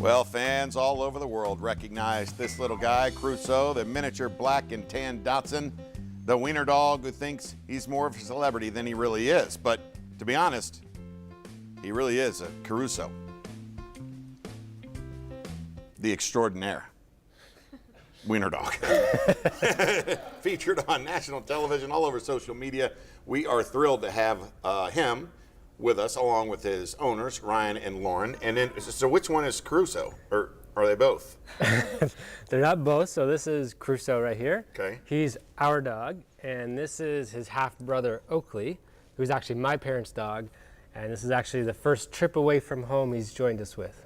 Well, fans all over the world recognize this little guy, Crusoe, the miniature black and tan Dachshund, the wiener dog who thinks he's more of a celebrity than he really is. But to be honest, he really is a Crusoe, the extraordinaire wiener dog. Featured on national television, all over social media. We are thrilled to have him with us, along with his owners, Ryan and Lauren. And then, so which one is Crusoe, or are they both? They're not both. So this is Crusoe right here. Okay. He's our dog, and this is his half brother Oakley, who's actually my parents' dog. And this is actually the first trip away from home he's joined us with.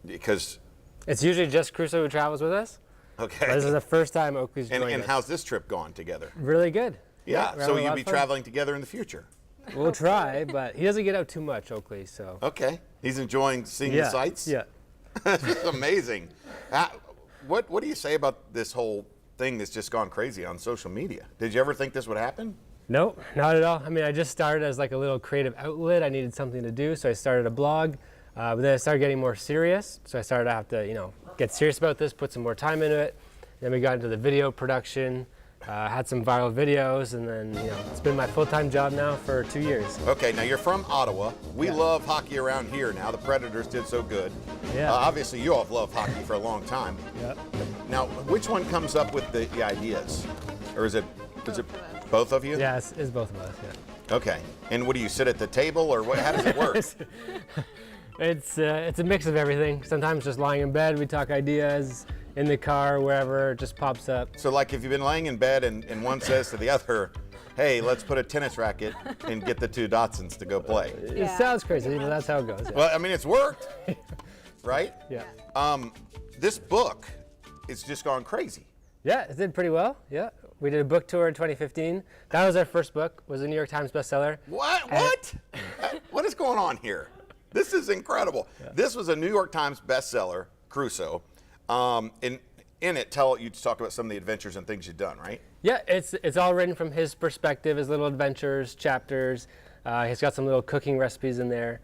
Because it's usually just Crusoe who travels with us. Okay. But this is the first time Oakley's joined us. And how's this trip gone together? Really good. Yeah. So you'll be traveling together in the future. We'll try, but he doesn't get out too much, Oakley. So. Okay. He's enjoying seeing the sights. Yeah. That's amazing. What do you say about this whole thing that's just gone crazy on social media? Did you ever think this would happen? Nope, not at all. I mean, I just started as like a little creative outlet. I needed something to do, so I started a blog. But then I started getting more serious, so I started to have to, get serious about this, put some more time into it. Then we got into the video production, had some viral videos, and then, it's been my full-time job now for 2 years. Okay, now you're from Ottawa. We love hockey around here now. The Predators did so good. Yeah. Obviously, you all have loved hockey for a long time. Yep. Now, which one comes up with the ideas? Or is it both of you? Yeah, it's both of us, yeah. Okay. And what do you sit at the table, or how does it work? It's a mix of everything. Sometimes just lying in bed, we talk ideas. In the car, wherever, it just pops up. So like if you've been laying in bed and one says to the other, hey, let's put a tennis racket and get the two Dachshunds to go play. It sounds crazy, but that's how it goes. Yeah. Well, I mean, it's worked, right? Yeah. This book, it's just gone crazy. Yeah, it did pretty well, yeah. We did a book tour in 2015. That was our first book, was a New York Times bestseller. What? What is going on here? This is incredible. Yeah. This was a New York Times bestseller, Crusoe. In it, you talk about some of the adventures and things you've done, right? Yeah, it's all written from his perspective, his little adventures, chapters. He's got some little cooking recipes in there.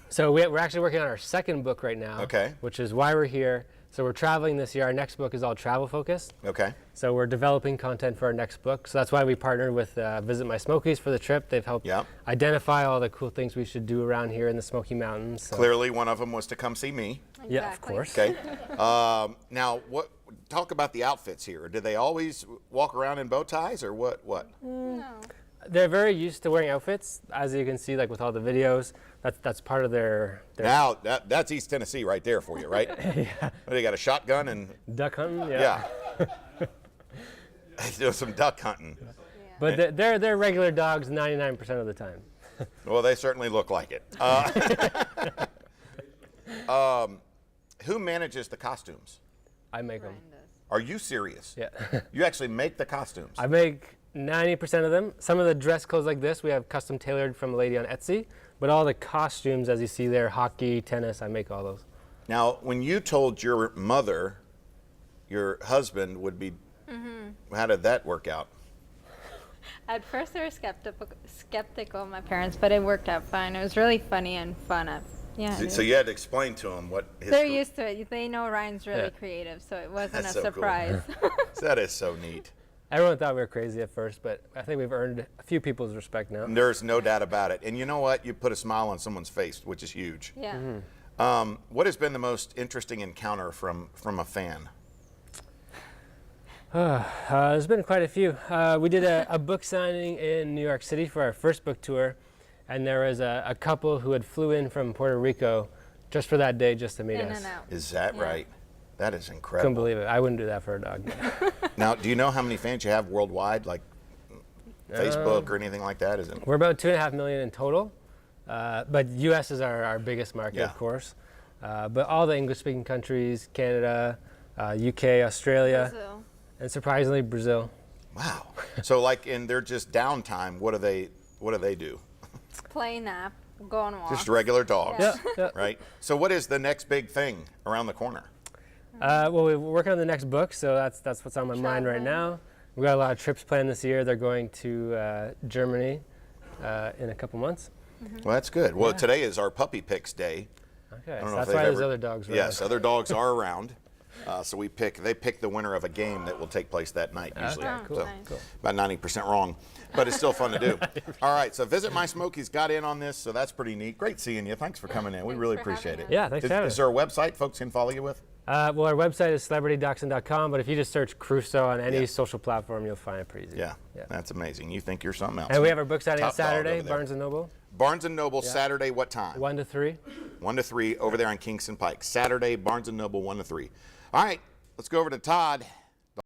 So we're actually working on our second book right now, which is Why We're Here. So we're traveling this year. Our next book is all travel focused. Okay. So we're developing content for our next book. So that's why we partnered with Visit My Smokies for the trip. They've helped identify all the cool things we should do around here in the Smoky Mountains. So. Clearly, one of them was to come see me. Exactly. Yeah, of course. Okay. Now, talk about the outfits here. Do they always walk around in bow ties, or what? No. They're very used to wearing outfits, as you can see, like with all the videos. That's part of their Now, that's East Tennessee right there for you, right? Yeah. They got a shotgun and Duck hunting, yeah. Do some duck hunting. Yeah. But they're regular dogs 99% of the time. Well, they certainly look like it. Who manages the costumes? I make them. Are you serious? Yeah. You actually make the costumes? I make 90% of them. Some of the dress clothes like this, we have custom tailored from a lady on Etsy. But all the costumes, as you see there, hockey, tennis, I make all those. Now, when you told your mother your husband would be, how did that work out? At first they were skeptical, my parents, but it worked out fine. It was really funny and fun. So you had to explain to them what his... They're used to it. They know Ryan's really creative, so it wasn't a surprise. Cool. That is so neat. Everyone thought we were crazy at first, but I think we've earned a few people's respect now. There's no doubt about it. And you know what? You put a smile on someone's face, which is huge. Yeah. What has been the most interesting encounter from a fan? There's been quite a few. We did a book signing in New York City for our first book tour, and there was a couple who had flew in from Puerto Rico just for that day, just to meet us. Is that right? That is incredible. Couldn't believe it. I wouldn't do that for a dog. Now, do you know how many fans you have worldwide, like Facebook or anything like that? Is it? We're about 2.5 million in total, but U.S. is our biggest market, of course. But all the English-speaking countries, Canada, UK, Australia, Brazil. And surprisingly, Brazil. Wow. So, like in their just downtime, what do they do? Play, nap, go on walks. Just regular dogs, yeah. right? So, what is the next big thing around the corner? Well, we're working on the next book, so that's what's on my mind right now. We've got a lot of trips planned this year. They're going to Germany in a couple months. Well, that's good. Well, today is our puppy picks day. Okay, I don't so know if that's they've why there's ever- other dogs around. Yes, other dogs are around. So they pick the winner of a game that will take place that night usually. Okay, cool. So Nice. about 90% wrong, but it's still fun to do. All right, so Visit My Smokies got in on this, so that's pretty neat. Great seeing you. Thanks for coming in. We Thanks really for appreciate having it. us. Yeah, thanks for having Is us. there a website folks can follow you with? Well, our website is celebritydachshund.com, but if you just search Crusoe on any Yeah. social platform, you'll find it pretty easy. Yeah, that's amazing. You think you're something else. And we have our book signing on Top dog Saturday, over there. Barnes & Noble, Barnes & Noble, Saturday, what time? 1 to 3. 1 to 3 over there on Kingston Pike. Saturday, Barnes & Noble, 1 to 3. All right, let's go over to Todd.